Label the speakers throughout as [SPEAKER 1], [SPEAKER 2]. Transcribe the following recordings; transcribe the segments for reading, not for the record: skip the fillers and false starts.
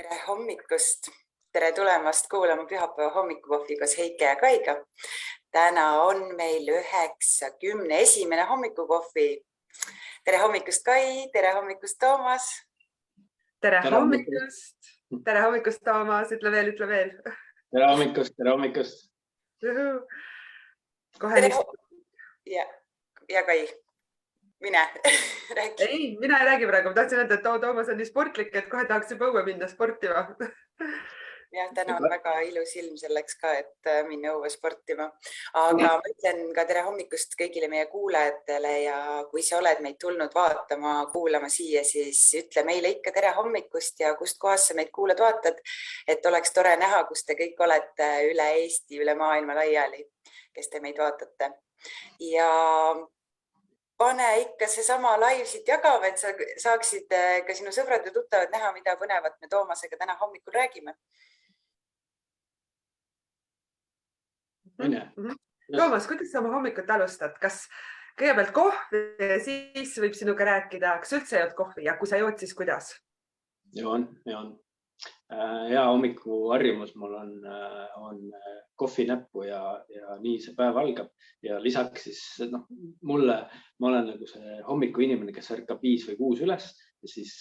[SPEAKER 1] Tere hommikust! Tere tulemast kuulama pühapäeva hommikukohvi koos Heike ja Kaiga. Täna on meil 91. hommikukohvi. Tere hommikust, Kai! Tere hommikust, Toomas!
[SPEAKER 2] Tere hommikust! Tere hommikust, Toomas! Ütle veel!
[SPEAKER 3] Tere hommikust!
[SPEAKER 2] Kohe
[SPEAKER 1] ja Kai, mine räägi.
[SPEAKER 2] Ei, mina ei räägi praegu. Ma tahtsin öelda, et Toomas on nii sportlik, et kohe tahaks juba õue minna sportima.
[SPEAKER 1] Jah, täna on väga ilus ilm selleks ka, et minna õue sportima. Aga ma ütlen ka tere hommikust kõigile meie kuulajatele ja kui sa oled meid tulnud vaatama, kuulama siia, siis ütle meile ikka tere hommikust ja kust kohast sa meid kuulad vaatad, et oleks tore näha, kus te kõik olete üle Eesti, üle maailma laiali, kes te meid vaatate. Ja pane ikka seesama live siit jagama, et sa saaksid ka sinu sõbrad ja tuttavad näha, mida põnevat me Toomasega täna hommikul räägime.
[SPEAKER 2] Toomas, kuidas sa oma hommikut alustad? Kas kõigepealt kohvi ja siis võib sinuga rääkida? Kas üldse jood kohvi ja kui sa jood, siis kuidas?
[SPEAKER 3] Joon. Hea hommikuharjumus mul on kohvi näppu ja nii see päev algab. Ja lisaks siis ma olen nagu see hommiku inimene, kes ärkab 5 või 6 üles ja siis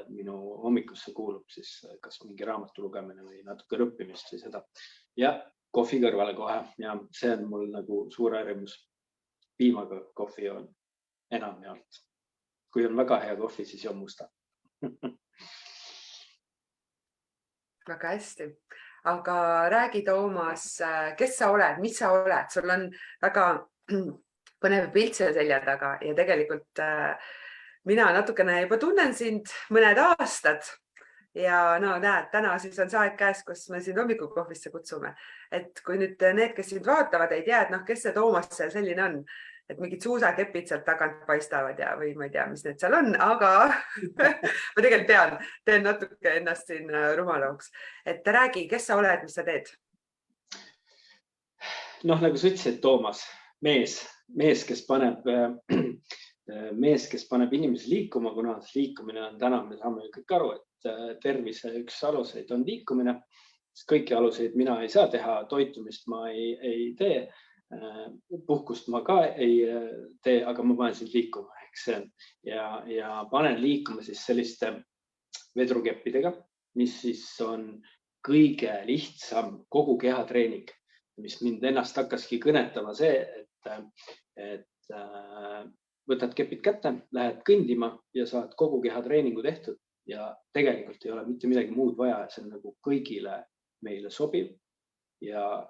[SPEAKER 3] minu hommikusse kuulub siis kas mingi raamatu lugemine või natuke õppimist või seda. Ja kohvi kõrvale kohe ja see on mul nagu suur harjumus. Piimaga kohvi joon enamjaolt. Kui on väga hea kohvi, siis joon musta.
[SPEAKER 2] Väga hästi. Aga räägi, Toomas, kes sa oled, mis sa oled? Sul on väga põnev pilt selle selja taga ja tegelikult mina natukene juba tunnen sind mõned aastad ja näed, täna siis on see aeg käes, kus me sind hommikukohvisse kutsume. Et kui nüüd need, kes sind vaatavad, ei tea, et kes see Toomas selline on, et mingid suusakepid sealt tagant paistavad või ma ei tea, mis need seal on, aga ma tegelikult teen natuke ennast siin rumalauks. Et räägi, kes sa oled, mis sa teed?
[SPEAKER 3] Nagu sa ütlesid, Toomas, mees, kes paneb inimesi liikuma, kuna liikumine on täna, me saame kõik aru, et tervise üks aluseid on liikumine. Kõiki aluseid mina ei saa teha, toitumist ma ei tee. Puhkust ma ka ei tee, aga ma panen sind liikuma. Ja panen liikuma siis selliste vedrukeppidega, mis siis on kõige lihtsam kogu kehatreening, mis mind ennast hakkaski kõnetama see, et võtad kepid kätte, lähed kõndima ja saad kogu kehatreeningu tehtud ja tegelikult ei ole mitte midagi muud vaja. See on nagu kõigile meile sobiv. Ja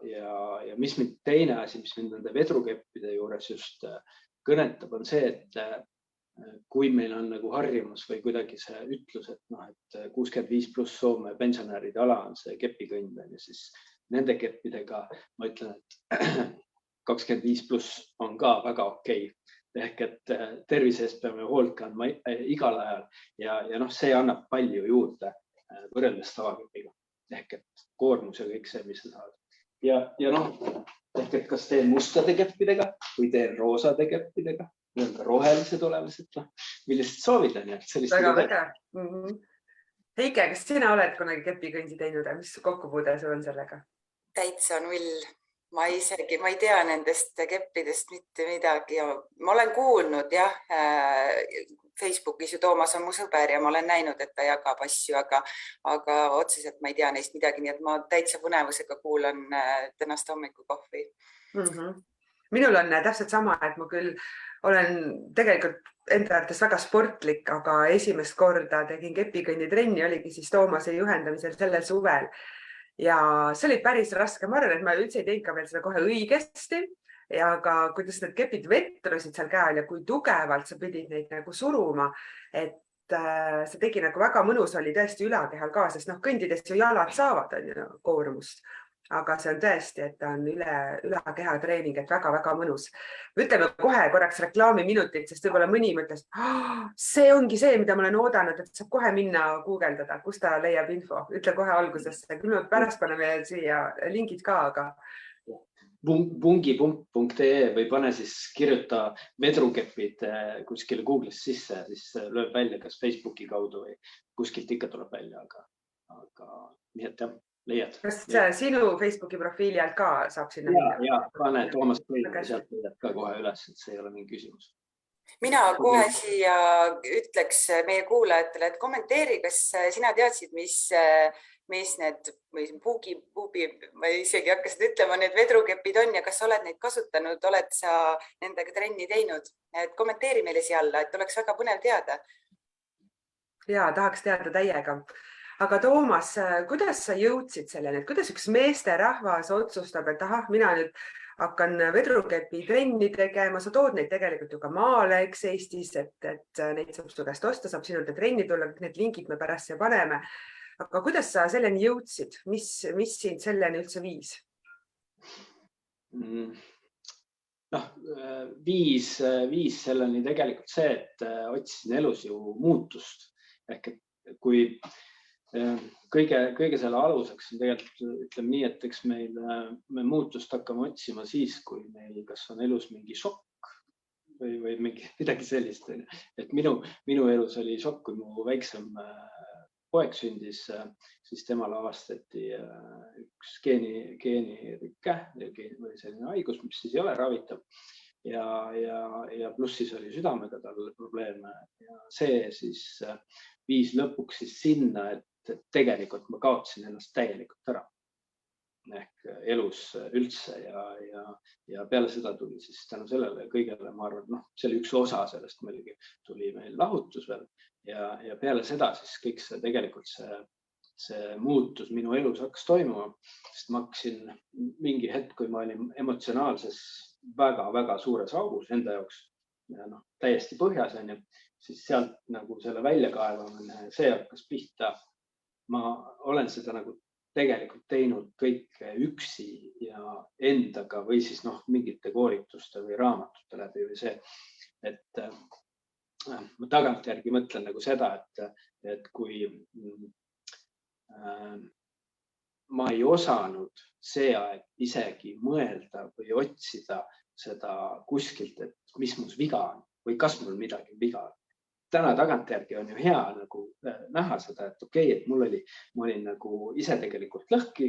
[SPEAKER 3] mis mind teine asi, mis mind nende vedrukeppide juures just kõnetab, on see, et kui meil on nagu harjumus või kuidagi see ütlus, et 65 pluss Soome pensionäride ala on see kepikõnd, siis nende keppidega ma ütlen, et 25 pluss on ka väga okei. Ehk et tervise eest peame hoolt kandma igal ajal ja see annab palju juurde võrreldes tavakepiga. Ehk et koormus ja kõik see, mis sa saad. Ja ehk et kas teen mustade keppidega või teen roosade keppidega, või on ka rohelised olemas, et millist soovid on.
[SPEAKER 2] Väga väga. Heike, kas sina oled kunagi kepikõndi teinud ja mis kokkupuude sul on sellega?
[SPEAKER 1] Täitsa null. Ma ei tea nendest keppidest mitte midagi ja ma olen kuulnud Facebookis ju Toomas on mu sõber ja ma olen näinud, et ta jagab asju, aga otseselt ma ei tea neist midagi, nii et ma täitsa põnevusega kuulan tänast hommikukohvi.
[SPEAKER 2] Minul on täpselt sama, et ma küll olen tegelikult enda arvates väga sportlik, aga esimest korda tegin kepikõndi trenni, oligi siis Toomase juhendamisel sellel suvel. Ja see oli päris raske. Ma arvan, et ma üldse ei teinud ka veel seda kohe õigesti. Ja aga kuidas need kepid vetrusid seal käel ja kui tugevalt sa pidid neid nagu suruma, et see tegi nagu väga mõnus oli tõesti ülakehal ka, sest kõndides ju jalad saavad koormust. Aga see on tõesti, et on ülakeha treening, et väga-väga mõnus. Ütleme kohe korraks reklaamiminutid, sest võib-olla mõni mõtles, see ongi see, mida ma olen oodanud, et saab kohe minna guugeldada, kus ta leiab info. Ütle kohe algusesse, küll me pärast paneme siia lingid ka, aga
[SPEAKER 3] Bungipump.ee või pane siis kirjuta vedrukepid kuskile Google'is sisse, siis lööb välja kas Facebooki kaudu või kuskilt ikka tuleb välja, aga aga nii et jah, leiad.
[SPEAKER 2] Kas sinu Facebooki profiili alt ka saab sinna minna?
[SPEAKER 3] Ja pane Toomas Klein sealt leiad ka kohe üles, et see ei ole mingi küsimus.
[SPEAKER 1] Mina kohe siia ütleks meie kuulajatele, et kommenteeri, kas sina teadsid, mis need puubi, ma isegi hakkasin ütlema, need vedrukepid on ja kas oled neid kasutanud, oled sa nendega trenni teinud? Et kommenteeri meile siia alla, et oleks väga põnev teada.
[SPEAKER 2] Ja, tahaks teada täiega. Aga Toomas, kuidas sa jõudsid selleni, et kuidas üks meesterahvas otsustab, et ahah, mina nüüd hakkan vedrukepi trenni tegema, sa tood neid tegelikult ju ka maale, eks Eestis, et neid saab su käest osta, saab sinult trenni tulla, need lingid me pärast siia paneme. Aga kuidas sa selleni jõudsid? Mis sind selleni üldse viis?
[SPEAKER 3] Viis selleni tegelikult see, et otsisin elus ju muutust. Ehk et kui kõige selle aluseks on tegelikult, ütleme nii, et eks me muutust hakkame otsima siis, kui meil kas on elus mingi šokk või midagi sellist. Et minu elus oli šokk, kui mu väiksem poeg sündis, siis temal avastati üks geenirike või selline haigus, mis siis ei ole ravitav. Ja pluss siis oli südamega tal probleeme ja see siis viis lõpuks siis sinna, et tegelikult ma kaotasin ennast täielikult ära ehk elus üldse ja peale seda tuli siis tänu sellele kõigele, ma arvan, see oli üks osa sellest, muidugi tuli meil lahutus veel ja peale seda siis kõik see tegelikult see muutus minu elus hakkas toimuma, sest ma hakkasin mingi hetk, kui ma olin emotsionaalses väga-väga suures augus enda jaoks, täiesti põhjas, siis sealt nagu selle väljakaevamine, see hakkas pihta. Ma olen seda nagu tegelikult teinud kõik üksi ja endaga või siis mingite koolituste või raamatute läbi või see, et ma tagantjärgi mõtlen nagu seda, et kui ma ei osanud see aeg isegi mõelda või otsida seda kuskilt, et mis mul viga on või kas mul midagi viga on. Täna tagantjärgi on ju hea nagu näha seda, et okei, et ma olin nagu ise tegelikult lõhki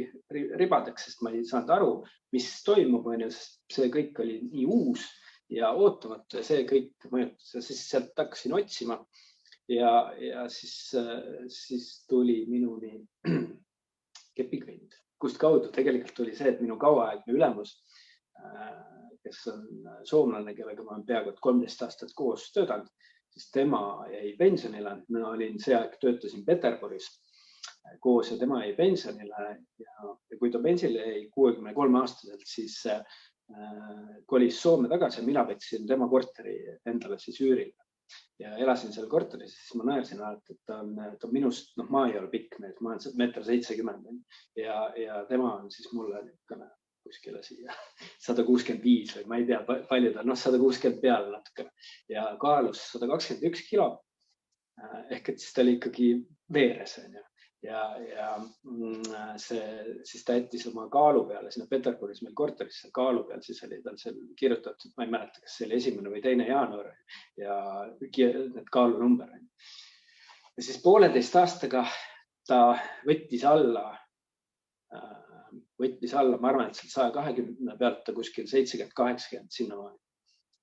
[SPEAKER 3] ribadeks, sest ma ei saanud aru, mis toimub, sest see kõik oli nii uus ja ootamatu ja see kõik mõjutas ja siis sealt hakkasin otsima ja siis tuli minuni kepikõnd, kust kaudu tegelikult oli see, et minu kauaaegne ülemus, kes on soomlane, kellega ma olen peaaegu 13 aastat koos töötanud, siis tema jäi pensionile. Ma olin see aeg, töötasin Peterburis koos ja tema jäi pensionile ja kui ta pensionile jäi 63-aastaselt, siis kolis Soome tagasi ja mina võtsin tema korteri endale siis üürile. Ja elasin seal korteris, siis ma naersin alati, et ta on minust, ma ei ole pikk mees, ma olen 1,70 m ja tema on siis mulle kuskile siia 165 või ma ei tea, palju ta, 160 peale natukene ja kaalus 121 kilo. Ehk et siis ta oli ikkagi veeres ja siis ta jättis oma kaalu peale sinna Peterburis meil korterisse kaalu peal, siis oli tal seal kirjutatud, ma ei mäleta, kas see oli 1. või 2. jaanuar ja need kaalunumber. Ja siis 1,5 aastaga ta võttis alla, ma arvan, et 120 pealt ta kuskil 70-80 sinna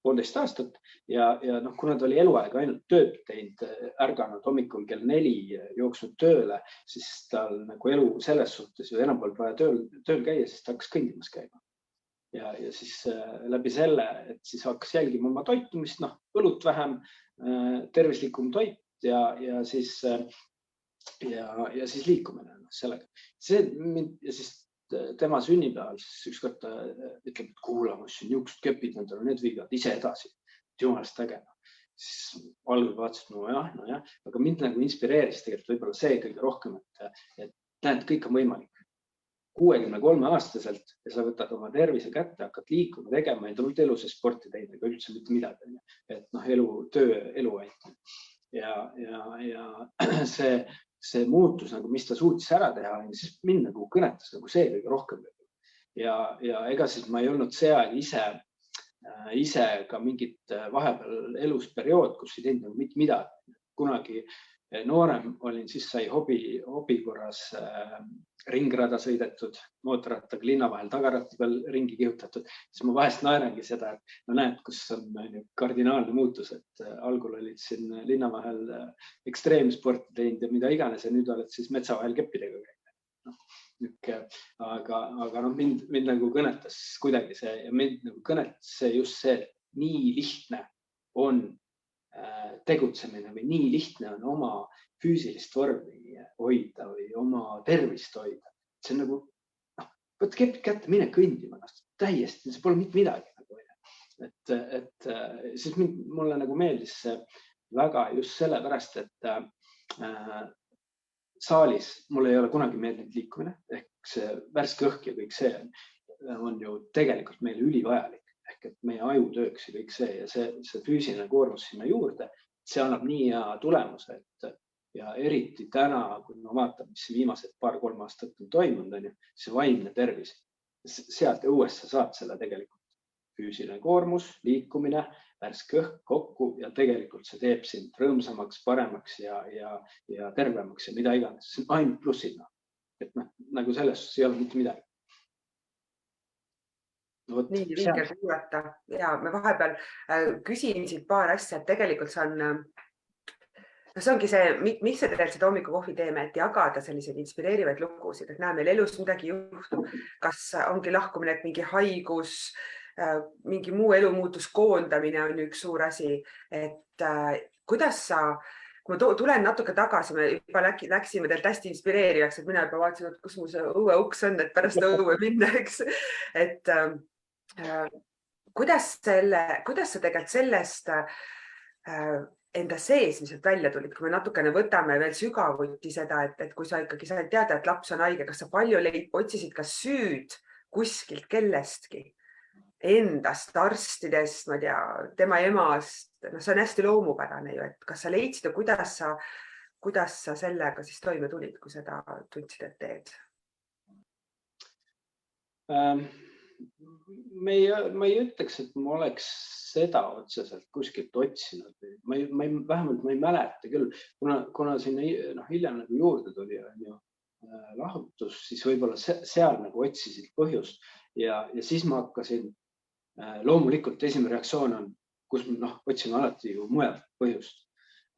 [SPEAKER 3] 1,5 aastat ja kuna ta oli eluaeg ainult tööd teinud, ärganud hommikul kell 4 jooksnud tööle, siis tal nagu elu selles suhtes ju enam polnud vaja tööl käia, siis ta hakkas kõndimas käima. Ja siis läbi selle, et siis hakkas jälgima oma toitumist, õlut vähem, tervislikum toit ja siis liikumine sellega. Ja siis tema sünnipäeval siis ükskord ta ütleb, et kuula, ma siin niisugused kepid, need viivad ise edasi. Jumalast äge. Siis algul vaatasin, nojah, aga mind nagu inspireeris tegelikult võib-olla see kõige rohkem, et näed, kõik on võimalik. 63-aastaselt ja sa võtad oma tervise kätte, hakkad liikuma, tegema, ei tulnud elus sporti teinud ega üldse mitte midagi. Et elu ainult. Ja see muutus, mis ta suutis ära teha, siis mind nagu kõnetas see kõige rohkem. Ja ega siis ma ei olnud see aeg ise ka mingit vahepeal elus periood, kus ei teinud mitte midagi. Kunagi noorem olin, siis sai hobi korras ringrada sõidetud, mootorrattaga linna vahel tagaratta peal ringi kihutatud. Siis ma vahest naerangi seda, et no näed, kus on kardinaalne muutus, et algul olid siin linna vahel ekstreemsporti teinud ja mida iganes ja nüüd oled siis metsa vahel keppidega käinud. Aga mind nagu kõnetas kuidagi see ja mind nagu kõnetas see just see, et nii lihtne on tegutsemine või nii lihtne on oma füüsilist vormi hoida või oma tervist hoida. See on nagu, võt kepp kätte, mine kõndima, täiesti, see pole mitte midagi. Et siis mulle nagu meeldis see väga just sellepärast, et saalis mulle ei ole kunagi meeldinud liikumine, ehk see värske õhk ja kõik see on ju tegelikult meile ülivajalik. Ehk et meie aju tööks ja kõik see ja see füüsiline koormus sinna juurde, see annab nii hea tulemuse, et ja eriti täna, kui ma vaatan, mis viimased 2-3 aastat on toimunud, see vaimne tervis, sealt õues sa saad selle tegelikult füüsiline koormus, liikumine, värske õhk kokku ja tegelikult see teeb sind rõõmsamaks, paremaks ja tervemaks ja mida iganes. See on ainult plussina. Et nagu selles ei ole mitte midagi.
[SPEAKER 2] Nii vinge kuulata ja me vahepeal küsin siit paar asja, et tegelikult see ongi see, miks see tegelikult seda hommikukohvi teeme, et jagada selliseid inspireerivaid lugusid, et näe, meil elus midagi juhtub, kas ongi lahkumine, et mingi haigus, mingi muu elumuutus, koondamine on üks suur asi, et kuidas sa, kui ma tulen natuke tagasi, me juba läksime teilt hästi inspireerivaks, et mina juba vaatasin, et kus mul see õue uks on, et pärast õue minna, eks, et kuidas sa tegelikult sellest enda seesmiselt välja tulid, kui me natukene võtame veel sügavuti seda, et kui sa ikkagi said teada, et laps on haige, kas sa palju otsisid ka süüd kuskilt kellestki, endast, arstidest, ma tea, tema emast, see on hästi loomupärane ju, et kas sa leidsid ja kuidas sa sellega siis toime tulid, kui seda tundsid, et teed?
[SPEAKER 3] Ma ei ütleks, et ma oleks seda otseselt kuskilt otsinud. Vähemalt ma ei mäleta küll, kuna sinna hiljem nagu juurde tuli lahutus, siis võib-olla seal nagu otsisid põhjust ja siis ma hakkasin, loomulikult esimene reaktsioon on, kus otsime alati ju mujalt põhjust,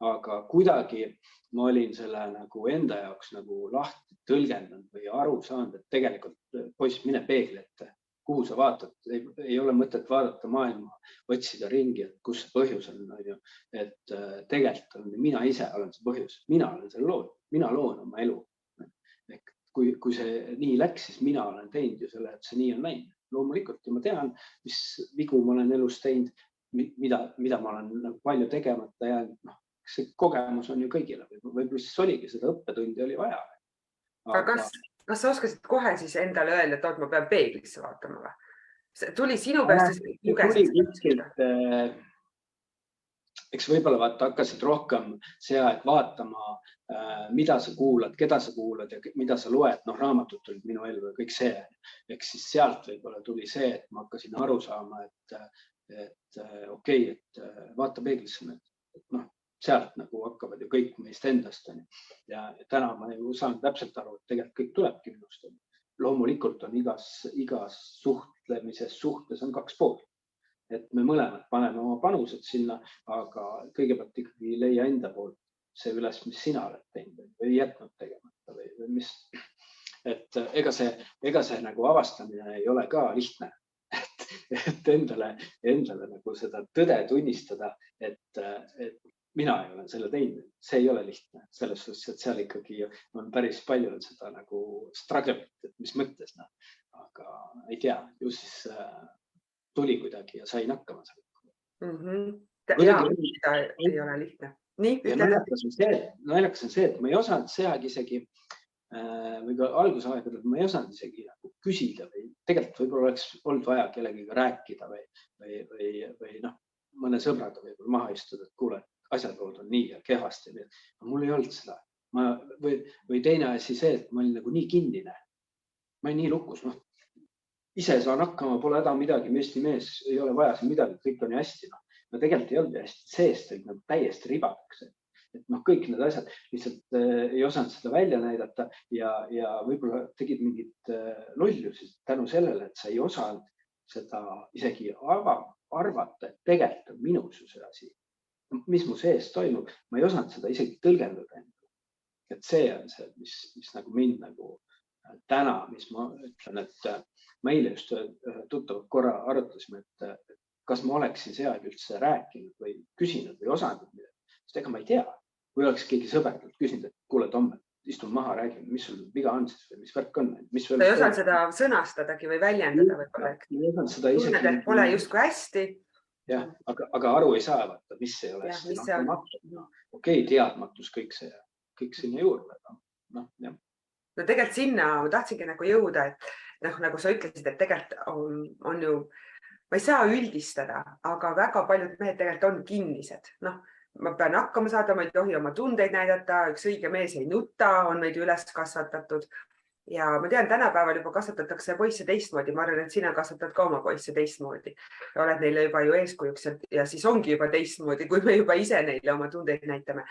[SPEAKER 3] aga kuidagi ma olin selle nagu enda jaoks nagu lahti tõlgendanud või aru saanud, et tegelikult poiss, mine peegli ette. Kuhu sa vaatad, ei ole mõtet vaadata maailma, otsida ringi, et kus see põhjus on, et tegelikult mina ise olen see põhjus, mina olen selle lood, mina loon oma elu. Kui see nii läks, siis mina olen teinud ju selle, et see nii on läinud. Loomulikult ja ma tean, mis vigu ma olen elus teinud, mida ma olen palju tegemata jäänud. See kogemus on ju kõigile, võib-olla siis oligi seda õppetundi oli vaja.
[SPEAKER 2] Aga kas sa oskasid kohe siis endale öelda, et ma pean peeglisse vaatama või? Tuli sinu peast ja lugesid?
[SPEAKER 3] Eks võib-olla hakkasid rohkem see aeg vaatama, mida sa kuulad, keda sa kuulad ja mida sa loed. Raamatud tulid minu elu ja kõik see. Eks siis sealt võib-olla tuli see, et ma hakkasin aru saama, et okei, et vaata peeglisse. Sealt nagu hakkavad ju kõik meist endast. Ja täna ma ju saan täpselt aru, et tegelikult kõik tulebki minust. Loomulikult on igas suhtlemises suhtes on 2 poolt. Et me mõlemad paneme oma panused sinna, aga kõigepealt ikkagi leia enda poolt see üles, mis sina oled teinud või jätnud tegemata või mis. Et ega see nagu avastamine ei ole ka lihtne. Et endale nagu seda tõde tunnistada, et mina ei ole selle teinud, see ei ole lihtne. Selles suhtes, et seal ikkagi on päris palju seda nagu struggle'it, et mis mõttes. Aga ei tea, ju siis tuli kuidagi ja sain hakkama seal.
[SPEAKER 2] Ja, ei ole lihtne.
[SPEAKER 3] Naljakas on see, et ma ei osanud see aeg isegi või ka algusaegadel ma ei osanud isegi küsida või tegelikult võib-olla oleks olnud vaja kellegiga rääkida või mõne sõbraga võib-olla maha istuda, et kuule, asjalood on nii ja kehvasti. Mul ei olnud seda. Või teine asi see, et ma olin nagu nii kinnine. Ma olin nii lukus. Ise saan hakkama, pole häda midagi, Eesti mees ei ole vaja siin midagi, kõik on ju hästi. No tegelikult ei olnud hästi, seest olid nagu täiesti ribadaks. et noh, kõik need asjad lihtsalt ei osanud seda välja näidata ja võib-olla tegid mingid lollusid tänu sellele, et sa ei osanud seda isegi arvata, et tegelikult on minus ju see asi. Mis mu sees toimub, ma ei osanud seda isegi tõlgendada. Et see on see, mis nagu mind nagu täna, mis ma ütlen, et ma eile just tuttavat korra arutasime, et kas ma oleksin seal üldse rääkinud või küsinud või osanud midagi. Sest ega ma ei tea, kui oleks keegi sõberdalt küsinud, et kuule Tom, istun maha, räägin, mis sul viga on siis või mis värk on.
[SPEAKER 2] Ta ei osanud seda sõnastadagi või väljendada võib-olla.
[SPEAKER 3] Ei osanud seda isegi.
[SPEAKER 2] Tunned, et pole justkui hästi.
[SPEAKER 3] Jah, aga aru ei saa vaata, mis ei ole. Okei, teadmatus kõik see ja kõik sinna juurde.
[SPEAKER 2] No tegelikult sinna ma tahtsingi nagu jõuda, et nagu sa ütlesid, et tegelikult on ju, ma ei saa üldistada, aga väga paljud mehed tegelikult on kinnised. Ma pean hakkama saada, ma ei tohi oma tundeid näidata, üks õige mees ei nuta, on meid üles kasvatatud. Ja ma tean, tänapäeval juba kasvatatakse poisse teistmoodi. Ma arvan, et sina kasvatad ka oma poisse teistmoodi. Ja oled neile juba ju eeskujuks ja siis ongi juba teistmoodi, kui me juba ise neile oma tundeid näitame.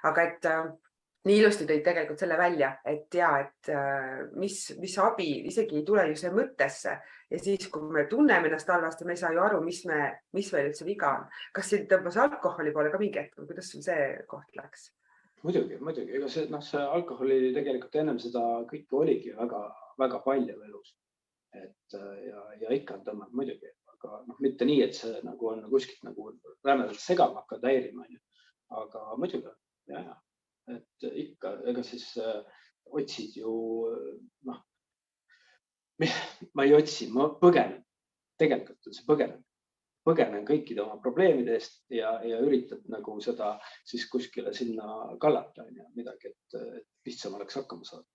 [SPEAKER 2] Aga et nii ilusti tõid tegelikult selle välja, et mis abi isegi ei tule ju see mõttesse. Ja siis, kui me tunneme ennast halvasti, me ei saa ju aru, mis meil üldse viga on. Kas siin tõmbas alkoholi poole ka mingi hetk? Kuidas sul see koht läks?
[SPEAKER 3] Muidugi. Ega see alkoholi tegelikult ennem seda kõike oligi väga, väga palju elus. Ja ikka on tõmmanud muidugi. Aga mitte nii, et see nagu on kuskilt nagu rämedalt segama hakkad häirima. Aga muidugi, jah. Et ikka, ega siis otsid ju, ma ei otsi, ma põgenen. Tegelikult on see põgenen. Põgenen kõikide oma probleemide eest ja üritad nagu seda siis kuskile sinna kallata midagi, et lihtsam oleks hakkama saada.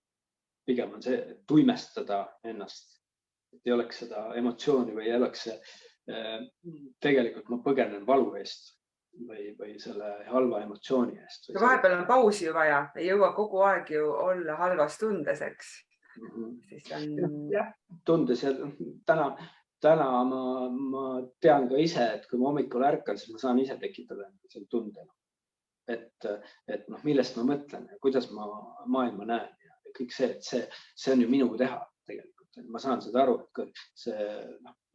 [SPEAKER 3] Pigem on see, et tuimestada ennast, et ei oleks seda emotsiooni või ei oleks see, tegelikult ma põgenen valu eest. Või selle halva emotsiooni eest.
[SPEAKER 2] Vahepeal on pausi ju vaja, ei jõua kogu aeg ju olla halvas tundes, eks?
[SPEAKER 3] Jah, tundes ja täna ma tean ka ise, et kui ma hommikul ärkan, siis ma saan ise tekitada selle tunde. Et millest ma mõtlen ja kuidas ma maailma näen ja kõik see, et see on ju minu teha tegelikult. Ma saan seda aru, et see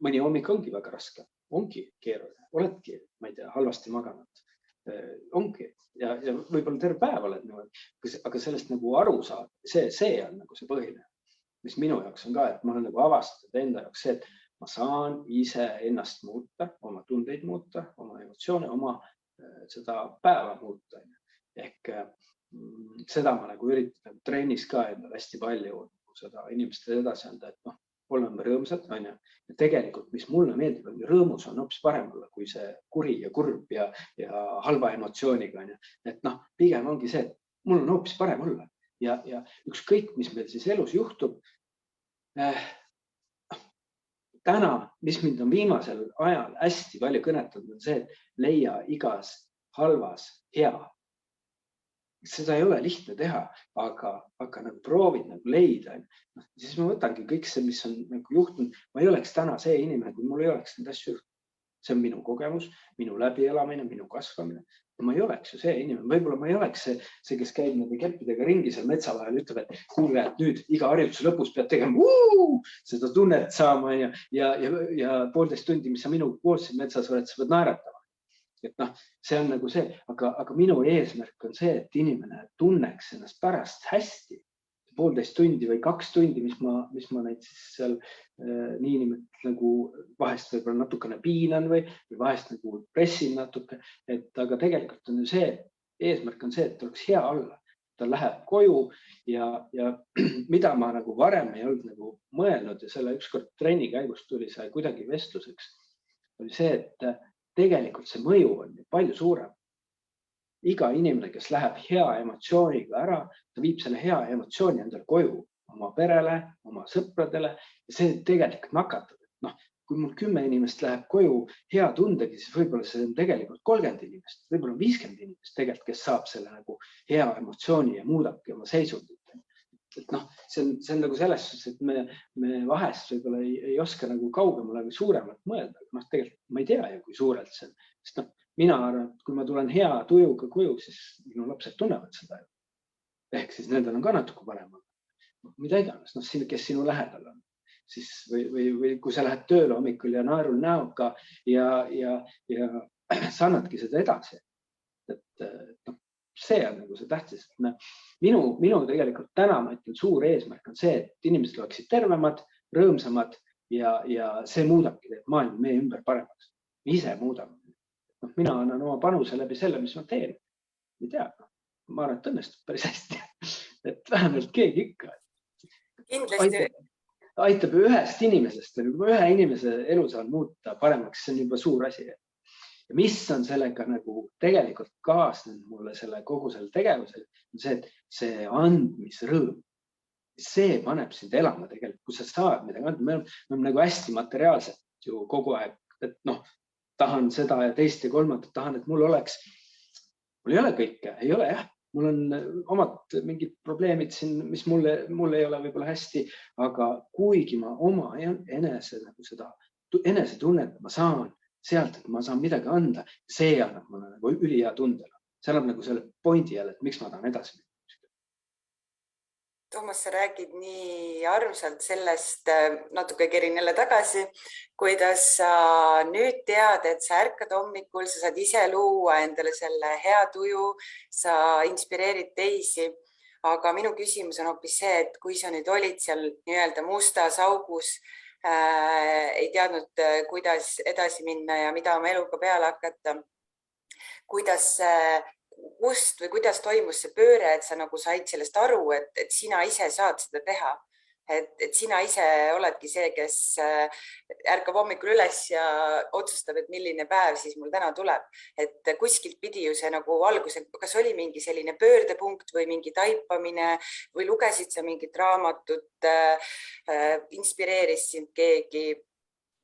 [SPEAKER 3] mõni hommik ongi väga raske. Ongi keeruline, oledki, ma ei tea, halvasti maganud. Ongi ja võib-olla terve päev oled niimoodi, aga sellest nagu aru saada, see on nagu see põhiline, mis minu jaoks on ka, et ma olen nagu avastanud enda jaoks see, et ma saan ise ennast muuta, oma tundeid muuta, oma emotsioone, oma seda päeva muuta. Ehk seda ma nagu üritan trennis ka endale hästi palju seda inimestele edasi anda, et oleme rõõmsad, ja tegelikult, mis mulle meeldib, on rõõmus on hoopis parem olla, kui see kuri ja kurb ja halva emotsiooniga. Et pigem ongi see, et mul on hoopis parem olla ja ükskõik, mis meil siis elus juhtub. Täna, mis mind on viimasel ajal hästi palju kõnetanud, on see, et leia igas halvas hea. Seda ei ole lihtne teha, aga nagu proovid nagu leida. Siis ma võtangi kõik see, mis on nagu juhtunud. Ma ei oleks täna see inimene, kui mul ei oleks neid asju juhtunud. See on minu kogemus, minu läbielamine, minu kasvamine. Ja ma ei oleks ju see inimene. Võib-olla ma ei oleks see, kes käib nende keppidega ringi seal metsa vahel, ütleb, et kuule, et nüüd iga harjutuse lõpus pead tegema seda tunnet saama ja 1,5 tundi, mis sa minu poolses metsas oled, sa pead naeratama. Et see on nagu see, aga minu eesmärk on see, et inimene tunneks ennast pärast hästi. 1,5 tundi või 2 tundi, mis ma neid siis seal niinimelt nagu vahest võib-olla natukene piinan või vahest nagu pressin natuke. Aga tegelikult on ju see, eesmärk on see, et oleks hea olla. Ta läheb koju ja mida ma nagu varem ei olnud nagu mõelnud ja selle ükskord trenni käigus tuli see kuidagi vestluseks, oli see, et tegelikult see mõju on palju suurem. Iga inimene, kes läheb hea emotsiooniga ära, ta viib selle hea emotsiooni endale koju, oma perele, oma sõpradele ja see tegelikult nakatab. Kui mul 10 inimest läheb koju hea tundegi, siis võib-olla see on tegelikult 30 inimest, võib-olla 50 inimest tegelikult, kes saab selle nagu hea emotsiooni ja muudabki oma seisundit. See on nagu selles suhtes, et me vahest võib-olla ei oska nagu kaugemale või suuremalt mõelda. Tegelikult ma ei tea ju, kui suurelt see on. Sest mina arvan, et kui ma tulen hea tujuga koju, siis minu lapsed tunnevad seda. Ehk siis nendel on ka natuke parem. Mida iganes, kes sinu lähedal on. Siis, või kui sa lähed tööle hommikul ja naerul näoga ja sa annadki seda edasi. Et see on nagu see tähtis. Minu tegelikult täna, ma ütlen, suur eesmärk on see, et inimesed oleksid tervemad, rõõmsamad ja see muudabki maailma meie ümber paremaks. Ise muudame. Mina annan oma panuse läbi selle, mis ma teen. Ei tea, ma arvan, et õnnestub päris hästi. Et vähemalt keegi ikka.
[SPEAKER 1] Kindlasti.
[SPEAKER 3] Aitab ühest inimesest, kui ma ühe inimese elu saan muuta paremaks, see on juba suur asi. Ja mis on sellega nagu tegelikult kaasnenud mulle kogu selle tegevusel, on see, et see andmisrõõm, see paneb sind elama tegelikult, kui sa saad midagi anda. Me oleme nagu hästi materiaalselt ju kogu aeg, et tahan seda ja teist ja kolmandat, tahan, et mul ei ole kõike, ei ole jah. Mul on omad mingid probleemid siin, mis mul ei ole võib-olla hästi, aga kuigi ma oma enesetunnet ma saan sealt, et ma saan midagi anda, see annab mulle nagu ülihea tundele. See annab nagu selle pointi jälle, et miks ma tahan edasi minna.
[SPEAKER 1] Toomas, sa räägid nii armsalt sellest, natuke kerin jälle tagasi, kuidas sa nüüd tead, et sa ärkad hommikul, sa saad ise luua endale selle hea tuju, sa inspireerid teisi. Aga minu küsimus on hoopis see, et kui sa nüüd olid seal nii-öelda mustas augus, ei teadnud, kuidas edasi minna ja mida oma eluga peale hakata, kust või kuidas toimus see pööre, et sa nagu said sellest aru, et sina ise saad seda teha. Et sina ise oledki see, kes ärkab hommikul üles ja otsustab, et milline päev siis mul täna tuleb. Et kuskilt pidi ju see nagu alguse, kas oli mingi selline pöördepunkt või mingi taipamine või lugesid sa mingit raamatut, inspireeris sind keegi?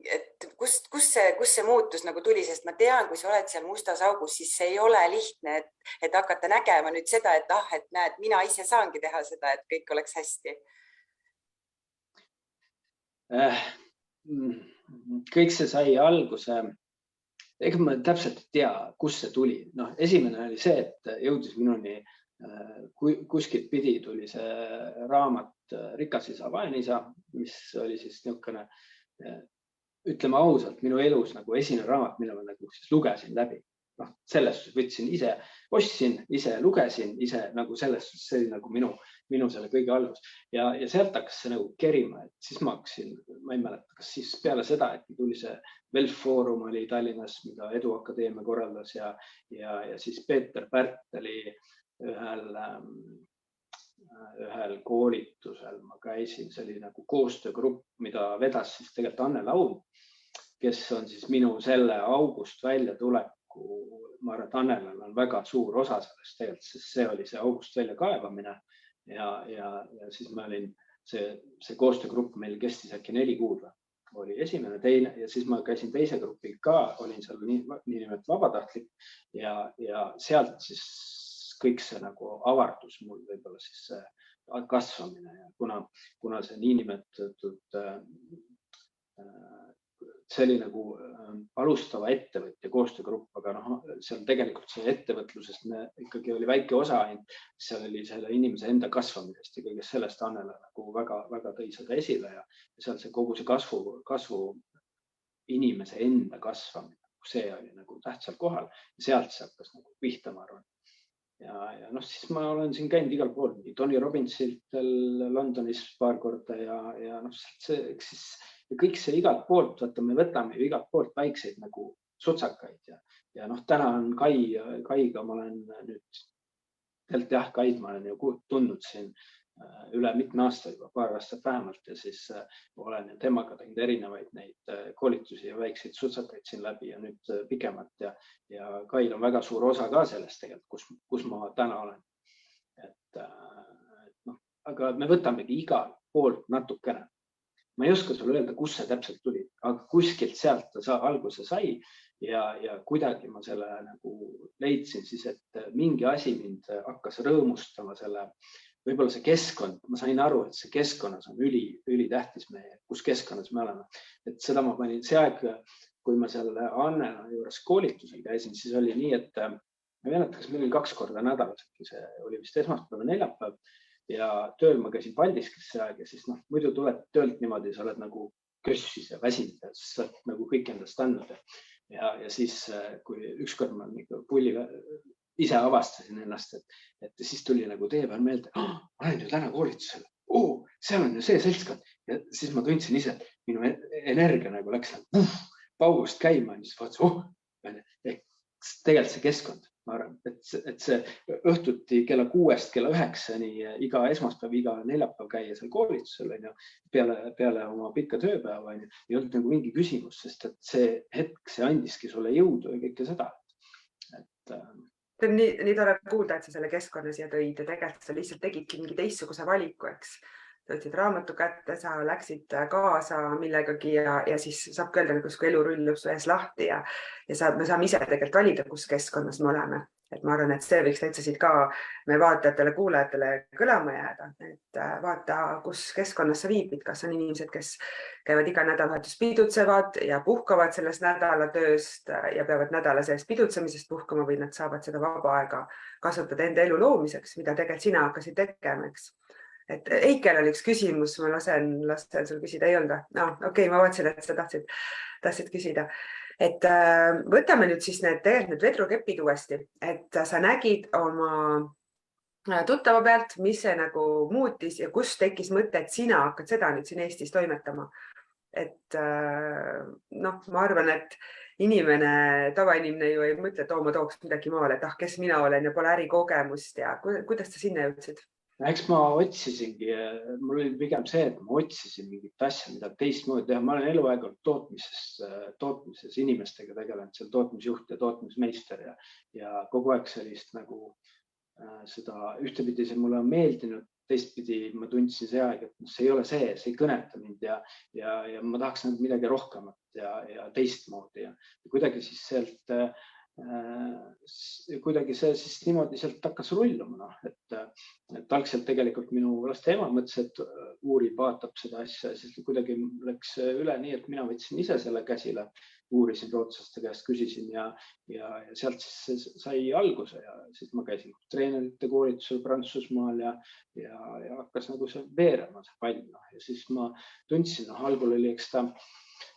[SPEAKER 1] Et kus see muutus nagu tuli, sest ma tean, kui sa oled seal mustas augus, siis see ei ole lihtne, et hakata nägema nüüd seda, et näed, mina ise saangi teha seda, et kõik oleks hästi.
[SPEAKER 3] Kõik see sai alguse, ega ma täpselt ei tea, kus see tuli. Esimene oli see, et jõudis minuni kuskilt pidi tuli see raamat Rikas isa, vaene isa, mis oli siis niisugune, ütleme ausalt, minu elus nagu esimene raamat, mille ma nagu lugesin läbi. Selles võtsin ise, ostsin, ise lugesin, ise nagu selles, see oli nagu minu selle kõige algus. Ja sealt hakkas see nagu kerima, et siis ma hakkasin, ma ei mäleta, kas siis peale seda, et tuli see Velf Foorum oli Tallinnas, mida Edu Akadeemia korraldas ja siis Peeter Pärt oli ühel koolitusel ma käisin, see oli nagu koostöögrupp, mida vedas siis tegelikult Anne Laun, kes on siis minu selle august välja tuleku. Ma arvan, et Annelal on väga suur osa sellest tegelikult, sest see oli see august välja kaevamine ja siis ma olin, see koostöögrupp meil kestis äkki 4 kuud oli esimene, teine ja siis ma käisin teise grupil ka, olin seal niimoodi vabatahtlik ja sealt siis kõik see nagu avardus mul võib-olla siis kasvamine ja kuna see niinimetatud see oli nagu alustava ettevõtja koostöögrupp, aga seal tegelikult see ettevõtlusest ikkagi oli väike osa ainult, seal oli selle inimese enda kasvamisest ja kõigest sellest Annele nagu väga tõi seda esile ja seal see kogu see kasvu inimese enda kasvamine, see oli nagu tähtsal kohal ja sealt see hakkas nagu pihta, ma arvan. Ja siis ma olen siin käinud igal pool, Tony Robbinsilt Londonis paar korda ja kõik see igalt poolt, me võtame ju igalt poolt väikseid nagu sotsakaid ja täna on Kaiga ma olen nüüd, tegelikult jah, Kaid ma olen ju tundnud siin üle mitme aasta juba, paar aastat vähemalt ja siis olen temaga teinud erinevaid neid koolitusi ja väikseid sotsakaid siin läbi ja nüüd pikemalt ja Kail on väga suur osa ka sellest tegelikult, kus ma täna olen. Aga me võtamegi igalt poolt natukene. Ma ei oska sulle öelda, kus see täpselt tuli, aga kuskilt sealt ta alguse sai ja kuidagi ma selle nagu leidsin siis, et mingi asi mind hakkas rõõmustama selle, võib-olla see keskkond, ma sain aru, et see keskkonnas on ülitähtis meie, kus keskkonnas me oleme. Et seda ma panin see aeg, kui ma seal Anne juures koolitusel käisin, siis oli nii, et ma ei mäleta, kas meil oli 2 korda nädalas, see oli vist esmaspäev ja neljapäev ja tööl ma käisin Paldiskis see aeg ja siis muidu tuled töölt niimoodi, sa oled nagu kössis ja väsinud ja siis sa oled nagu kõik endast andnud ja siis, kui ükskord ma pulliga ise avastasin ennast, et siis tuli nagu tee peal meelde, ma olen ju täna koolitusel, seal on ju see seltskond ja siis ma tundsin ise, et minu energia nagu läks paugust käima ja siis vaatasin, tegelikult see keskkond, ma arvan, et see õhtuti kella 6-st kella 9-ni iga esmaspäev, iga neljapäev käia seal koolitusel peale oma pikka tööpäeva ei olnud nagu mingi küsimus, sest et see hetk, see andiski sulle jõudu ja kõike seda.
[SPEAKER 2] See on nii tore kuulda, et sa selle keskkonna siia tõid ja tegelikult sa lihtsalt tegidki mingi teistsuguse valiku, eks. Sa võtsid raamatu kätte, sa läksid kaasa millegagi ja siis saab öelda, kui elu rullub su ees lahti ja me saame ise tegelikult valida, kus keskkonnas me oleme. Et ma arvan, et see võiks täitsa siit ka me vaatajatele, kuulajatele kõlama jääda, et vaata, kus keskkonnas sa viibid, kas on inimesed, kes käivad iga nädalavahetus pidutsevad ja puhkavad sellest nädalatööst ja peavad nädala sellest pidutsemisest puhkama või nad saavad seda vaba aega kasutada enda elu loomiseks, mida tegelikult sina hakkasid tegema, eks. Et Eikel oli üks küsimus, ma lasen sul küsida, ei olnud? Okei, ma vaatasin, et sa tahtsid küsida. Et võtame nüüd siis need vedrukepid uuesti, et sa nägid oma tuttava pealt, mis see nagu muutis ja kus tekkis mõte, et sina hakkad seda nüüd siin Eestis toimetama. Et ma arvan, et tavainimene ju ei mõtle, et ma tooks midagi maale, et kes mina olen ja pole ärikogemust ja kuidas sa sinna jõudsid?
[SPEAKER 3] Eks ma otsisingi, mul oli pigem see, et ma otsisin mingit asja, mida teistmoodi teha. Ma olen eluaeg olnud tootmises inimestega tegelenud, seal tootmisjuht ja tootmismeister ja kogu aeg sellist nagu seda ühtepidi see mulle on meeldinud, teistpidi ma tundsin see aeg, et see ei ole see ei kõneta mind ja ma tahaks midagi rohkemat ja teistmoodi ja kuidagi siis sealt kuidagi see siis niimoodi sealt hakkas rulluma, et algselt tegelikult minu laste ema mõtles, et uurib, vaatab seda asja, siis kuidagi läks üle nii, et mina võtsin ise selle käsile, uurisin rootslaste käest, küsisin ja sealt siis sai alguse ja siis ma käisin treenerite koolitusel Prantsusmaal ja hakkas nagu see veerema see pall ja siis ma tundsin, algul oli, eks ta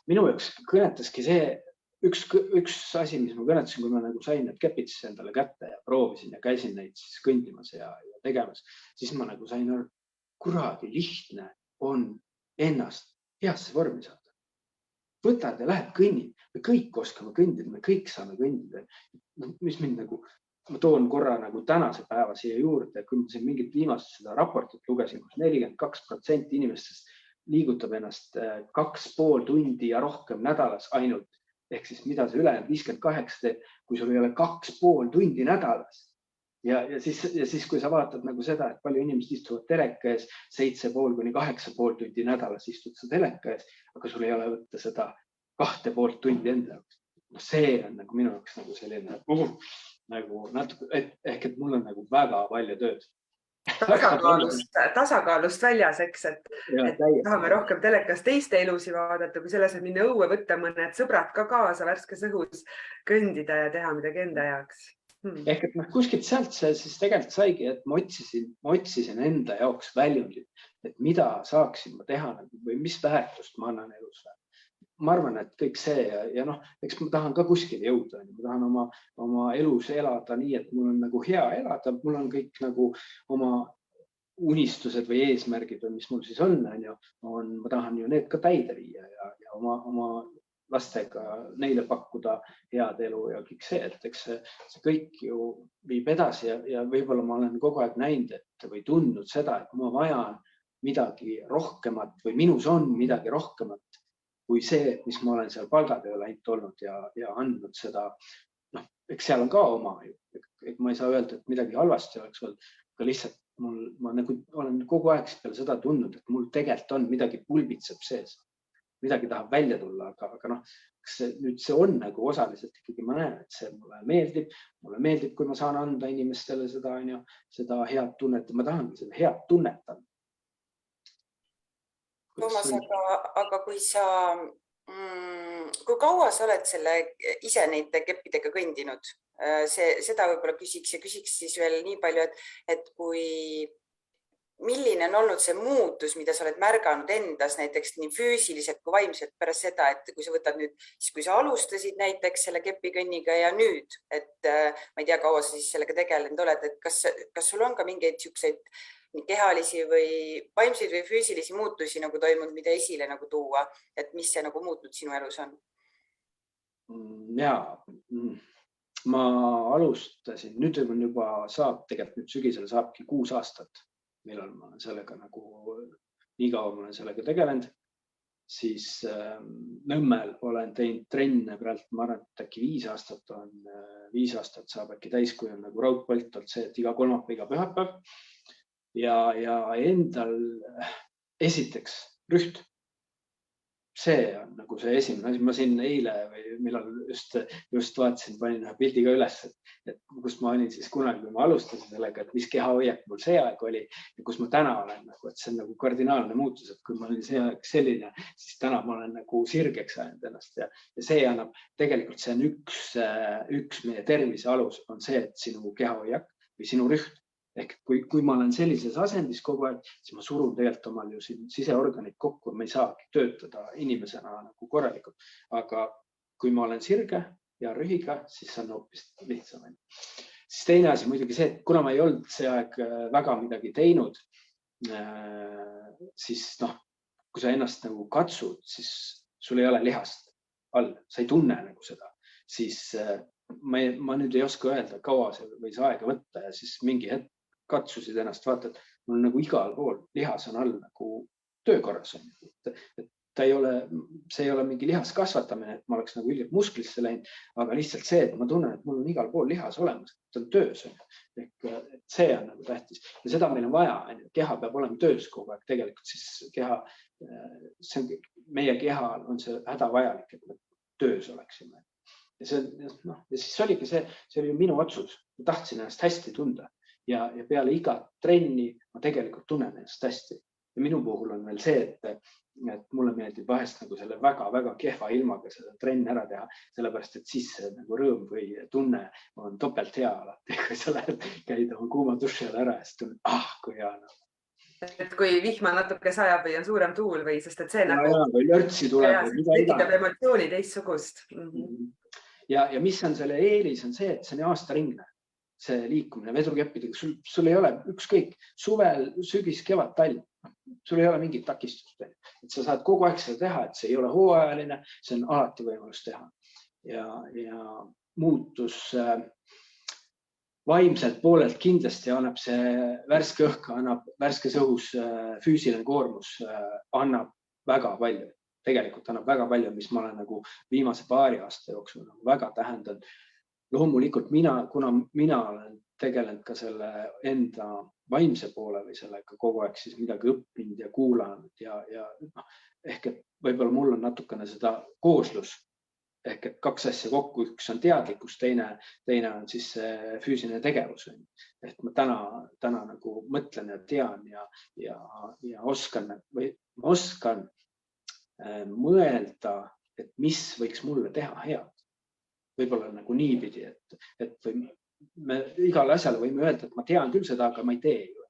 [SPEAKER 3] minu jaoks kõnetaski see üks asi, mis ma kõnetasin, kui ma nagu sain need kepid siis endale kätte ja proovisin ja käisin neid siis kõndimas ja tegemas, siis ma nagu sain aru, kuradi lihtne on ennast heasse vormi saada. Võtad ja lähed kõnnid, me kõik oskame kõndida, me kõik saame kõndida. Mis mind nagu, ma toon korra nagu tänase päeva siia juurde, kui ma siin mingit viimast seda raportit lugesin, kus 42% inimestest liigutab ennast 2,5 tundi ja rohkem nädalas ainult. Ehk siis mida see ülejäänud 58 teeb, kui sul ei ole 2,5 tundi nädalas. Ja siis, kui sa vaatad nagu seda, et palju inimesed istuvad teleka ees, 7,5 kuni 8,5 tundi nädalas istud sa teleka ees, aga sul ei ole võtta seda 2,5 tundi enda jaoks. See on nagu minu jaoks nagu selline nagu natuke, ehk et mul on nagu väga palju tööd.
[SPEAKER 2] Tasakaalust väljas, eks, et tahame rohkem telekas teiste elusi vaadata, kui selles, et minna õue võtta mõned sõbrad ka kaasa värskes õhus kõndida ja teha midagi enda jaoks.
[SPEAKER 3] Ehk et kuskilt sealt see siis tegelikult saigi, et ma otsisin enda jaoks väljundit, et mida saaksin ma teha või mis väärtust ma annan elus. Ma arvan, et kõik see ja eks ma tahan ka kuskil jõuda. Ma tahan oma elus elada nii, et mul on nagu hea elada. Mul on kõik nagu oma unistused või eesmärgid, mis mul siis on, ma tahan ju need ka täide viia ja oma lastega neile pakkuda head elu ja kõik see, et eks see kõik ju viib edasi ja võib-olla ma olen kogu aeg näinud või tundnud seda, et ma vajan midagi rohkemat või minus on midagi rohkemat kui see, mis ma olen seal palgatööl ainult olnud ja andnud seda, eks seal on ka oma, ma ei saa öelda, et midagi halvasti oleks olnud, aga lihtsalt ma nagu olen kogu aeg peale seda tundnud, et mul tegelikult on midagi pulbitseb sees, midagi tahab välja tulla, aga nüüd see on nagu osaliselt ikkagi ma näen, et see mulle meeldib, kui ma saan anda inimestele seda head tunnet ja ma tahangi seda head tunnet anda.
[SPEAKER 1] Toomas, aga kui sa Kui kaua sa oled ise neid keppidega kõndinud? Seda võib-olla küsiks ja küsiks siis veel nii palju, et milline on olnud see muutus, mida sa oled märganud endas näiteks nii füüsiliselt kui vaimselt pärast seda, et kui sa võtad nüüd, siis kui sa alustasid näiteks selle kepikõnniga ja nüüd, et ma ei tea, kaua sa siis sellega tegelenud oled, et kas sul on ka mingeid siukseid nii kehalisi või vaimseid või füüsilisi muutusi nagu toimunud, mida esile nagu tuua, et mis see nagu muutnud sinu elus on?
[SPEAKER 3] Ja ma alustasin, nüüd on juba tegelikult nüüd sügisel saabki 6 aastat, millal ma sellega nagu nii kaua ma olen sellega tegelenud, siis Nõmmel olen teinud trenne praegu, ma arvan, et äkki 5 aastat on, 5 aastat saab äkki täis, kui on nagu raudpolt olnud see, et iga kolmapäev, iga pühapäev ja endal esiteks rüht. See on nagu see esimene asi, ma siin eile või millal just vaatasin, panin ühe pildi ka üles, et kus ma olin siis kunagi, kui ma alustasin sellega, et mis kehahoiak mul see aeg oli ja kus ma täna olen, et see on nagu kardinaalne muutus, et kui ma olin see aeg selline, siis täna ma olen nagu sirgeks ajanud ennast ja see annab, tegelikult see on üks meie tervise alus on see, et sinu kehahoiak või sinu rüht. Ehk kui ma olen sellises asendis kogu aeg, siis ma surun tegelikult omal ju siseorganid kokku, me ei saagi töötada inimesena nagu korralikult. Aga kui ma olen sirge ja rühiga, siis on hoopis lihtsam. Siis teine asi muidugi see, et kuna ma ei olnud see aeg väga midagi teinud, siis kui sa ennast nagu katsud, siis sul ei ole lihast all, sa ei tunne nagu seda, siis ma nüüd ei oska öelda, kaua see võis aega võtta ja siis mingi hetk katsusid ennast, vaata, et mul nagu igal pool lihas on all nagu töökorras. See ei ole mingi lihas kasvatamine, et ma oleks nagu ilgelt musklisse läinud, aga lihtsalt see, et ma tunnen, et mul on igal pool lihas olemas, et on töös. Ehk see on nagu tähtis ja seda meil on vaja. Keha peab olema töös kogu aeg. Tegelikult siis meie kehal on see hädavajalik, et me töös oleksime. Ja siis oligi see oli minu otsus. Ma tahtsin ennast hästi tunda. Ja peale iga trenni ma tegelikult tunnen ennast hästi. Ja minu puhul on veel see, et mulle meeldib vahest nagu selle väga-väga kehva ilmaga seda trenni ära teha, sellepärast, et siis nagu rõõm või tunne on topelt hea alati, kui sa käid oma kuuma duši ära ja siis tunned, kui hea.
[SPEAKER 2] Et kui vihma natuke sajab või on suurem tuul või sest, et see
[SPEAKER 3] või lörtsi tuleb.
[SPEAKER 2] Tekitab emotsiooni teistsugust.
[SPEAKER 3] Ja mis on selle eelis on see, et see on aastaringne. See liikumine vedrukeppidega, sul ei ole ükskõik suvel, sügis, kevad, talv. Sul ei ole mingit takistust. Et sa saad kogu aeg seda teha, et see ei ole hooajaline, see on alati võimalus teha. Ja muutus vaimselt poolelt kindlasti annab see värske õhk, annab värskes õhus füüsiline koormus, annab väga palju. Tegelikult annab väga palju, mis ma olen nagu viimase paari aasta jooksul väga tähendanud. Loomulikult kuna mina olen tegelenud ka selle enda vaimse poole või sellega kogu aeg siis midagi õppinud ja kuulanud ja ehk et võib-olla mul on natukene seda kooslus ehk et 2 asja kokku, üks on teadlikkus, teine on siis füüsiline tegevus. Et ma täna nagu mõtlen ja tean ja oskan mõelda, et mis võiks mulle teha head. Võib-olla nagu niipidi, et me igale asjale võime öelda, et ma tean küll seda, aga ma ei tee ju.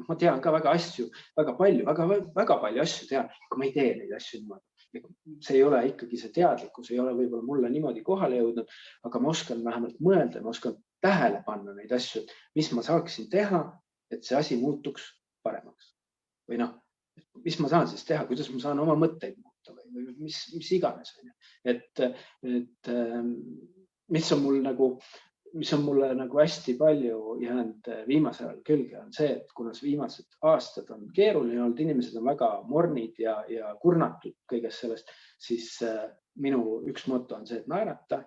[SPEAKER 3] Ma tean ka väga palju asju tean, aga ma ei tee neid asju niimoodi. See ei ole ikkagi see teadlikkus, ei ole võib-olla mulle niimoodi kohale jõudnud, aga ma oskan vähemalt mõelda, ma oskan tähele panna neid asju, mis ma saaksin teha, et see asi muutuks paremaks. Või mis ma saan siis teha, kuidas ma saan oma mõtteid muuta või mis iganes. Et mis on mulle nagu hästi palju jäänud viimasel ajal külge on see, et kuna viimased aastad on keeruline olnud, inimesed on väga mornid ja kurnatud kõigest sellest, siis minu üks moto on see, et naerata,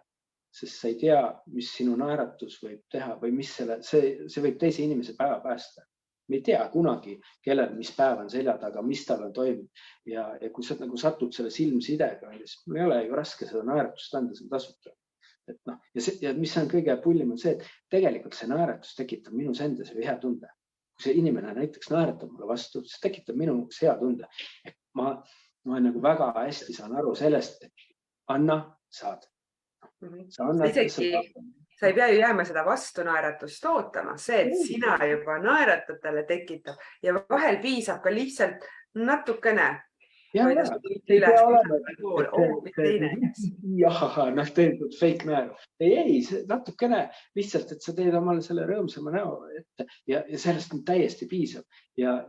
[SPEAKER 3] sest sa ei tea, mis sinu naeratus võib teha või see võib teise inimese päeva päästa. Me ei tea kunagi, kellel mis päev on selja taga, mis tal on toimunud ja kui sa nagu satud selle silmsidega, siis mul ei ole ju raske seda naeratust anda, see on tasuta. Ja mis on kõige pullim on see, et tegelikult see naeratus tekitab minus endas hea tunde. Kui see inimene näiteks naeratab mulle vastu, siis tekitab minus hea tunde. Ma ma nagu väga hästi saan aru sellest, et anna, saad. Sa annad,
[SPEAKER 2] sa ei pea ju jääma seda vastunaeratust ootama, see, et sina juba naeratad talle tekitab ja vahel piisab ka lihtsalt natukene.
[SPEAKER 3] Noh, teed fake näo. Ei, natukene lihtsalt, et sa teed omale selle rõõmsama näo ette ja sellest on täiesti piisav. Ja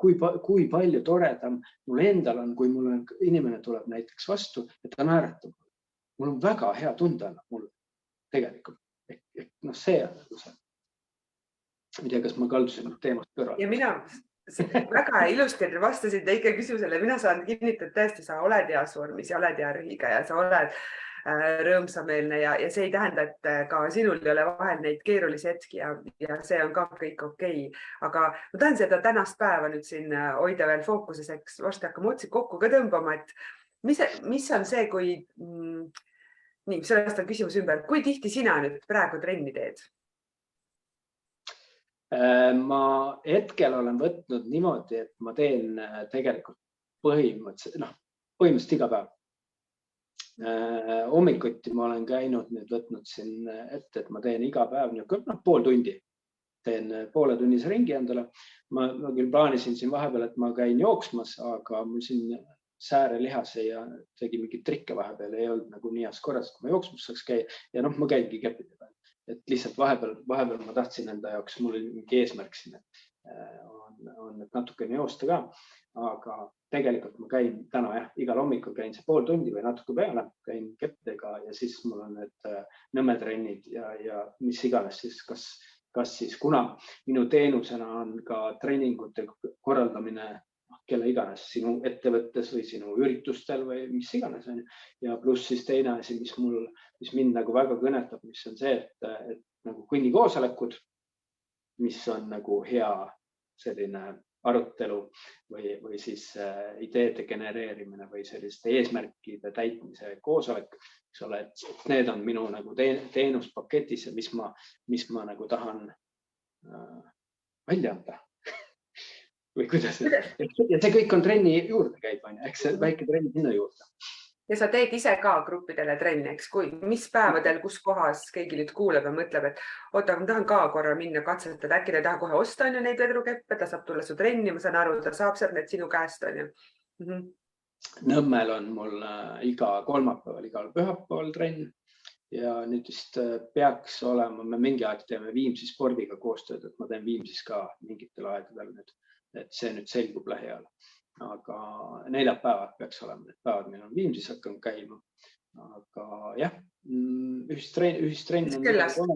[SPEAKER 3] kui palju toredam mul endal on, kui mul on inimene tuleb näiteks vastu, et ta naeratab. Mul on väga hea tunda mul tegelikult. Noh, see on nagu see. Ma ei tea, kas ma kaldusin teemast kõrval.
[SPEAKER 2] Ja mina väga ilusti vastasid teike küsimusele. Mina saan kinnitada, tõesti, sa oled heas vormis ja oled hea rõhiga ja sa oled rõõmsameelne ja see ei tähenda, et ka sinul ei ole vahel neid keerulisi hetki ja see on ka kõik okei. Aga ma tahan seda tänast päeva nüüd siin hoida veel fookuses, eks varsti hakkame otsi kokku ka tõmbama, et mis on see, kui nii, sellest on küsimus ümber. Kui tihti sina nüüd praegu trenni teed?
[SPEAKER 3] Ma hetkel olen võtnud niimoodi, et ma teen tegelikult põhimõtteliselt iga päev. Hommikuti ma olen käinud nüüd võtnud siin ette, et ma teen iga päev pool tundi. Teen pooletunnise ringi endale. Ma küll plaanisin siin vahepeal, et ma käin jooksmas, aga mul siin säärelihase ja tegi mingid trikke vahepeal. Ei olnud nagu nii heas korras, kui ma jooksmas saaks käia. Ja ma käingi kepide peal. Et lihtsalt vahepeal ma tahtsin enda jaoks, mul oli mingi eesmärk siin, et natukene joosta ka. Aga tegelikult ma käin täna igal hommikul käin see pool tundi või natuke peale, käin keppidega ja siis mul on need nõmmetrennid ja mis iganes siis, kas siis kuna minu teenusena on ka treeningute korraldamine kelle iganes sinu ettevõttes või sinu üritustel või mis iganes on. Ja pluss siis teine asi, mis mind nagu väga kõnetab, mis on see, et nagu kõnnikoosolekud, mis on nagu hea selline arutelu või siis ideede genereerimine või selliste eesmärkide täitmise koosolek, eks ole, et need on minu nagu teenuspaketis ja mis ma nagu tahan välja anda. Või kuidas? Ja see kõik on trenni juurde käib, ehk see väike trenni sinna juurde.
[SPEAKER 2] Ja sa teed ise ka gruppidele trenni, eks? Mis päevadel, kus kohas keegi nüüd kuuleb ja mõtleb, et oota, ma tahan ka korra minna katsetada, äkki ta ei taha kohe osta neid vedrukeppe, ta saab tulla su trenni, ma saan aru, ta saab sealt need sinu käest.
[SPEAKER 3] Nõmmel on mul iga kolmapäeval, igal pühapäeval trenn ja nüüd vist peaks olema, me mingi aeg teeme Viimsi spordiga koostööd, et ma teen Viimsis ka mingitel aegadel nüüd, et see nüüd selgub lähiajal. Aga neljapäevad peaks olema, need päevad meil on Viimsis hakkanud käima. Aga jah, ühistrenn on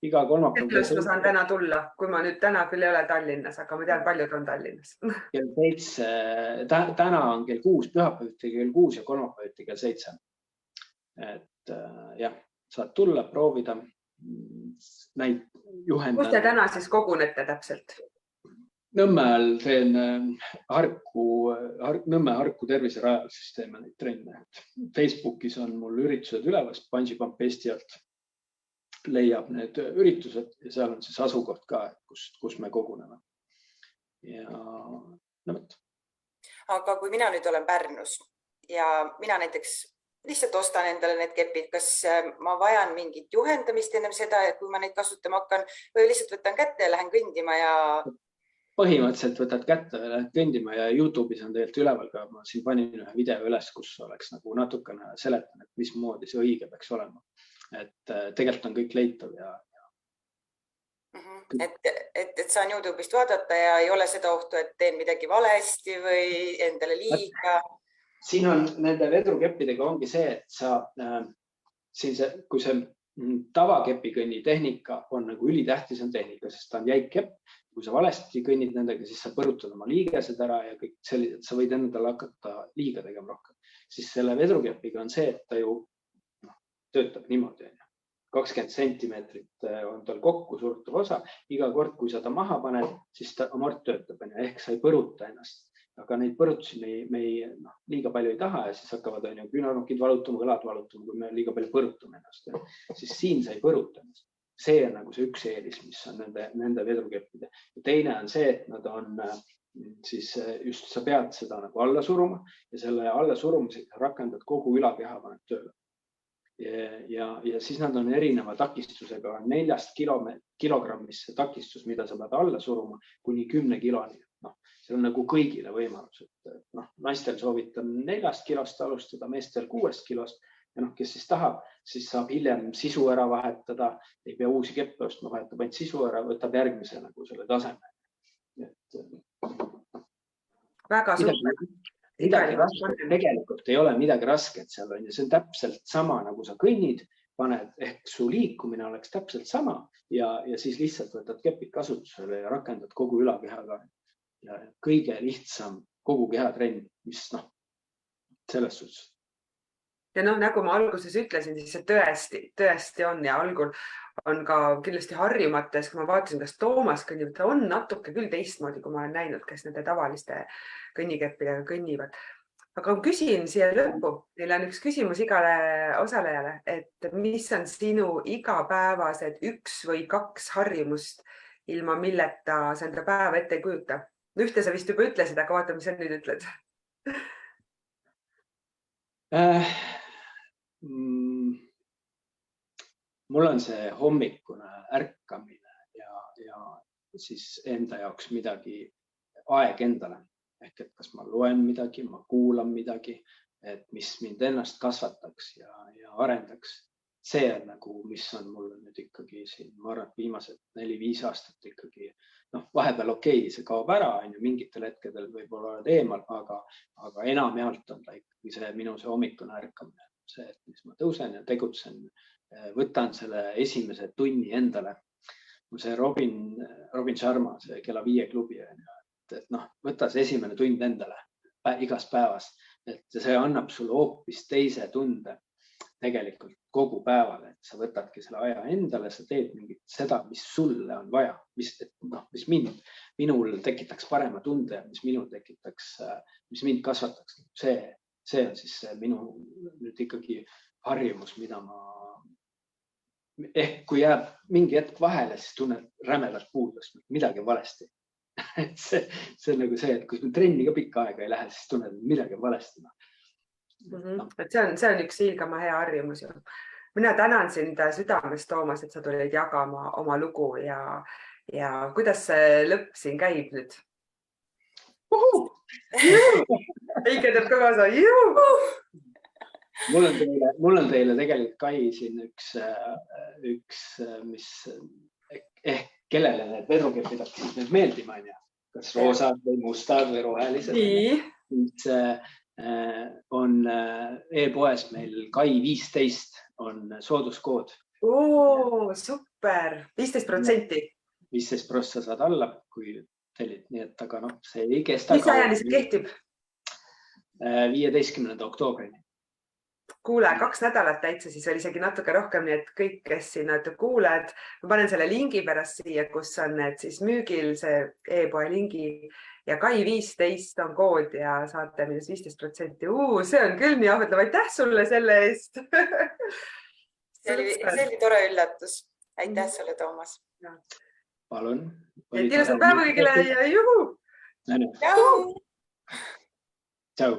[SPEAKER 3] iga kolmapäeval.
[SPEAKER 2] Kellest ma saan täna tulla, kui ma nüüd täna küll ei ole Tallinnas, aga ma tean, paljud on Tallinnas.
[SPEAKER 3] Kell 7, täna on kell 6, pühapäeviti kell 6 ja kolmapäeviti kell 7. Et jah, saad tulla, proovida, näid juhendada.
[SPEAKER 2] Kus te täna siis kogunete täpselt?
[SPEAKER 3] Nõmmel teen Nõmme Harku terviserajal teeme neid trenne. Facebookis on mul üritused üleval, Bungee Pump Eesti alt leiab need üritused ja seal on siis asukoht ka, kus me koguneme. Ja nõmet.
[SPEAKER 1] Aga kui mina nüüd olen Pärnus ja mina näiteks lihtsalt ostan endale need kepid, kas ma vajan mingit juhendamist ennem seda, et kui ma neid kasutama hakkan või lihtsalt võtan kätte ja lähen kõndima ja
[SPEAKER 3] põhimõtteliselt võtad kätte ja lähed kõndima ja YouTube'is on tegelikult üleval ka. Ma siin panin ühe video üles, kus oleks nagu natukene seletan, et mismoodi see õige peaks olema. Et tegelikult on kõik leitav ja
[SPEAKER 1] et saan YouTube'ist vaadata ja ei ole seda ohtu, et teen midagi valesti või endale liiga.
[SPEAKER 3] Siin on nende vedrukeppidega ongi see, et kui see tavakepikõnni tehnika on nagu ülitähtis on tehnika, sest ta on jäik kepp. Kui sa valesti kõnnid nendega, siis sa põrutad oma liigesed ära ja kõik sellised, sa võid endale hakata liiga tegema rohkem. Siis selle vedrukepiga on see, et ta ju töötab niimoodi. 20 sentimeetrit on tal kokku surtuv osa. Iga kord, kui sa ta maha paned, siis ta amort töötab. Ehk sa ei põruta ennast. Aga neid põrutusi me liiga palju ei taha ja siis hakkavad küünarnukid valutama, kõlad valutama, kui me liiga palju põrutame ennast. Siis siin sa ei põruta ennast. See on nagu see üks eelis, mis on nende vedrukeppide. Ja teine on see, et nad on siis just sa pead seda nagu alla suruma ja selle alla surumisega rakendad kogu ülakeha paneb tööle. Ja siis nad on erineva takistusega, 4 kilogrammisse takistus, mida sa pead alla suruma kuni 10 kiloni. See on nagu kõigile võimalus, et naistel soovitan 4 kilost alustada, meestel 6 kilost ja kes siis tahab, siis saab hiljem sisu ära vahetada, ei pea uusi keppe ostma, vahetab ainult sisu ära, võtab järgmise nagu selle taseme.
[SPEAKER 2] Väga super.
[SPEAKER 3] Tegelikult ei ole midagi rasket seal on ja see on täpselt sama, nagu sa kõnnid, paned, ehk su liikumine oleks täpselt sama ja siis lihtsalt võtad kepid kasutusele ja rakendad kogu ülakehaga. Ja kõige lihtsam kogu kehatrenn, mis selles suhtes.
[SPEAKER 2] Ja nagu ma alguses ütlesin, siis see tõesti on ja algul on ka kindlasti harjumates, kui ma vaatasin, kas Toomas kõnnib, ta on natuke küll teistmoodi, kui ma olen näinud, kes nende tavaliste kõnnikeppidega kõnnivad. Aga küsin siia lõppu, neil on üks küsimus igale osalejale, et mis on sinu igapäevased 1 või 2 harjumust, ilma milleta sa enda päeva ette ei kujuta? Ühte sa vist juba ütlesid, aga vaata, mis sa nüüd ütled.
[SPEAKER 3] Mul on see hommikune ärkamine ja siis enda jaoks midagi aeg endale. Ehk et kas ma loen midagi, ma kuulan midagi, et mis mind ennast kasvataks ja arendaks. See on nagu, mis on mulle nüüd ikkagi siin, ma arvan, viimased 4-5 aastat ikkagi, vahepeal see kaob ära, mingitel hetkedel võib-olla oled eemal, aga enamjaolt on ta ikkagi see minu see hommikune ärkamine. See, et mis ma tõusen ja tegutsen, võtan selle esimese tunni endale. See Robin Sharma, see Kella 5 klubi, et võta see esimene tund endale igas päevas, et see annab sulle hoopis teise tunde tegelikult kogu päeval, et sa võtadki selle aja endale, sa teed mingit seda, mis sulle on vaja, mis minul tekitaks parema tunde, mis mind kasvataks. See on siis minu nüüd ikkagi harjumus, mida kui jääb mingi hetk vahele, siis tunnen rämedalt puudust, midagi valesti. See on nagu see, et kui trenni ka pikka aega ei lähe, siis tunnen midagi valesti.
[SPEAKER 2] See on üks ilgama hea harjumus. Mina tänan sind südamest, Toomas, et sa tulid jagama oma lugu ja kuidas see lõpp siin käib nüüd? Eike teeb ka kaasa.
[SPEAKER 3] Mul on teile tegelikult Kai siin üks, mis kellele need vedrukepid hakkasid nüüd meeldima, kas roosad või mustad või rohelised. On e-poes meil Kai 15 on sooduskood.
[SPEAKER 2] Super, 15%.
[SPEAKER 3] 15% saad alla, kui tellid, nii et aga see ei kesta.
[SPEAKER 2] Mis ajani see kehtib?
[SPEAKER 3] 15. oktoobrini.
[SPEAKER 2] Kuule, 2 nädalat täitsa, siis oli isegi natuke rohkem, nii et kõik, kes siin kuuled, ma panen selle lingi pärast siia, kus on need siis müügil, see e-poe lingi ja Kai 15 on kood ja saate minus 15%. See on küll nii ahvatlev, aitäh sulle selle eest.
[SPEAKER 1] See oli tore üllatus. Aitäh sulle, Toomas.
[SPEAKER 3] Palun.
[SPEAKER 2] Ilusat päeva kõigile ja juhu!
[SPEAKER 1] Tšau!
[SPEAKER 3] Tšau!